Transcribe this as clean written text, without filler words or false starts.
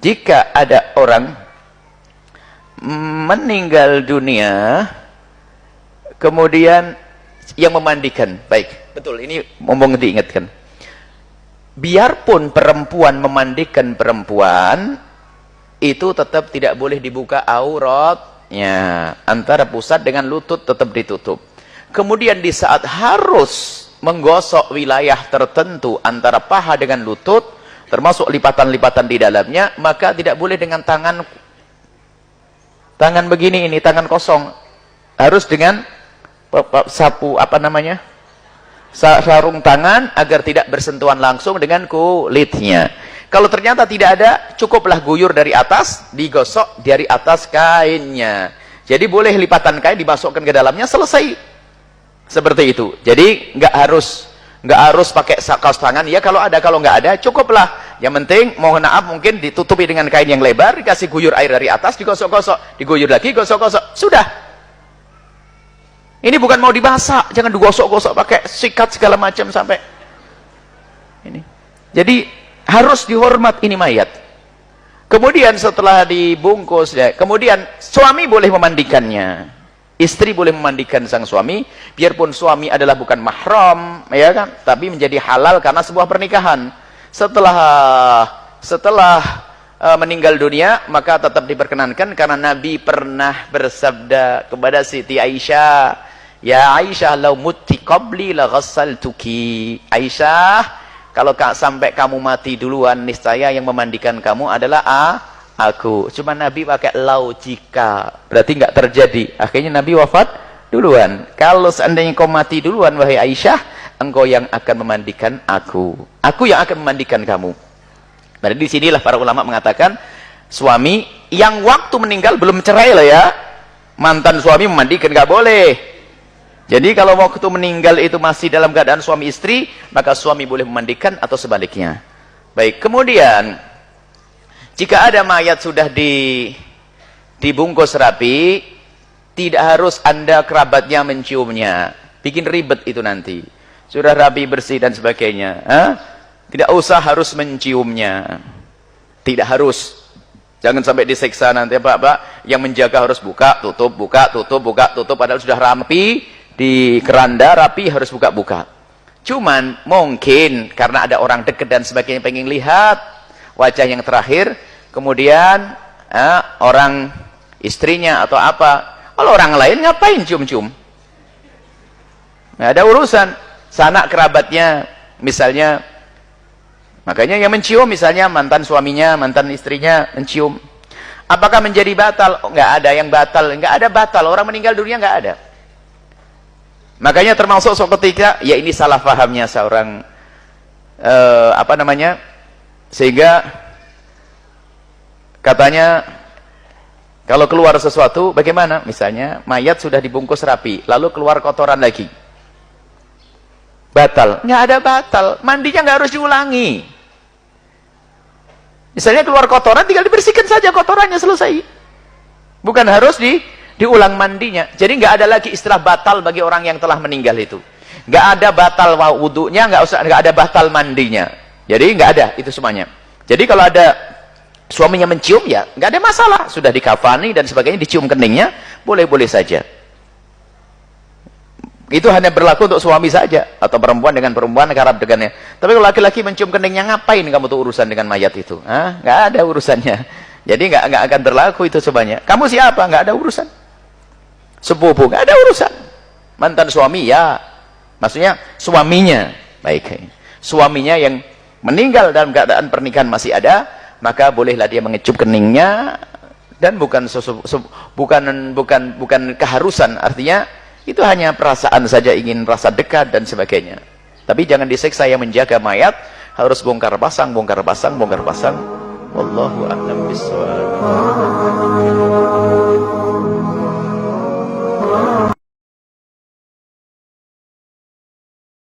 jika ada orang meninggal dunia kemudian yang memandikan, baik, betul, ini ngomong diingatkan, biarpun perempuan memandikan perempuan itu tetap tidak boleh dibuka auratnya, antara pusat dengan lutut tetap ditutup. Kemudian di saat harus menggosok wilayah tertentu antara paha dengan lutut, termasuk lipatan-lipatan di dalamnya, maka tidak boleh dengan tangan begini, ini tangan kosong, harus dengan sapu, apa namanya, sarung tangan, agar tidak bersentuhan langsung dengan kulitnya. Kalau ternyata tidak ada, cukuplah guyur dari atas, digosok dari atas kainnya. Jadi boleh lipatan kain dimasukkan ke dalamnya, selesai. Seperti itu. Jadi nggak harus pakai kaos tangan. Ya kalau ada, kalau nggak ada cukuplah. Yang penting mohon maaf mungkin ditutupi dengan kain yang lebar, dikasih guyur air dari atas, digosok-gosok, diguyur lagi, gosok-gosok, sudah. Ini bukan mau dibasah, jangan digosok-gosok pakai sikat segala macam sampai ini. Jadi harus dihormat ini mayat. Kemudian setelah dibungkus, ya, kemudian suami boleh memandikannya. Istri boleh memandikan sang suami, biarpun suami adalah bukan mahram, ya kan, tapi menjadi halal karena sebuah pernikahan. Setelah meninggal dunia, maka tetap diperkenankan karena Nabi pernah bersabda kepada Siti Aisyah, "Ya Aisyah, law mutti qabli la ghassaltuki." Aisyah, kalau sampai kamu mati duluan, niscaya yang memandikan kamu adalah aku. Cuma Nabi pakai lau, jika, berarti nggak terjadi. Akhirnya Nabi wafat duluan. Kalau seandainya kau mati duluan, wahai Aisyah, engkau yang akan memandikan aku yang akan memandikan kamu. Berarti disinilah para ulama mengatakan suami yang waktu meninggal belum cerai lah ya, mantan suami memandikan nggak boleh. Jadi kalau waktu meninggal itu masih dalam keadaan suami istri, maka suami boleh memandikan atau sebaliknya. Baik, kemudian jika ada mayat sudah dibungkus rapi, tidak harus Anda kerabatnya menciumnya. Bikin ribet itu nanti. Sudah rapi, bersih dan sebagainya. Tidak usah harus menciumnya. Tidak harus. Jangan sampai disiksa nanti, Pak. Yang menjaga harus buka, tutup, buka, tutup, buka, tutup. Padahal sudah rapi, di keranda rapi, harus buka-buka. Cuman mungkin karena ada orang dekat dan sebagainya pengen lihat wajah yang terakhir, kemudian orang istrinya atau apa, kalau orang lain ngapain cium-cium? Nggak ada urusan. Sanak kerabatnya misalnya, makanya yang mencium misalnya mantan suaminya, mantan istrinya mencium. Apakah menjadi batal? Oh, nggak ada yang batal, nggak ada batal. Orang meninggal dunia nggak ada. Makanya termasuk ketika, ya ini salah pahamnya seorang sehingga katanya kalau keluar sesuatu bagaimana? Misalnya mayat sudah dibungkus rapi, lalu keluar kotoran lagi, batal? Nggak ada batal, mandinya nggak harus diulangi. Misalnya keluar kotoran, tinggal dibersihkan saja kotorannya, selesai. Bukan harus diulang mandinya. Jadi nggak ada lagi istilah batal bagi orang yang telah meninggal itu. Nggak ada batal wudunya, nggak ada batal mandinya. Jadi nggak ada itu semuanya. Jadi kalau ada suaminya mencium, ya nggak ada masalah. Sudah dikafani dan sebagainya, dicium keningnya, boleh-boleh saja. Itu hanya berlaku untuk suami saja, atau perempuan dengan perempuan, kerap dengannya. Tapi kalau laki-laki mencium keningnya, ngapain kamu tuh urusan dengan mayat itu? Nggak ada urusannya. Jadi nggak akan berlaku itu semuanya. Kamu siapa? Nggak ada urusan. Sepupu, nggak ada urusan. Mantan suami, ya, maksudnya suaminya, baik, suaminya yang meninggal dalam keadaan pernikahan masih ada, maka bolehlah dia mengecup keningnya, dan bukan keharusan. Artinya itu hanya perasaan saja, ingin rasa dekat dan sebagainya. Tapi jangan disiksa yang menjaga mayat, harus bongkar pasang, bongkar pasang, bongkar pasang. Wallahu a'lam bishawab.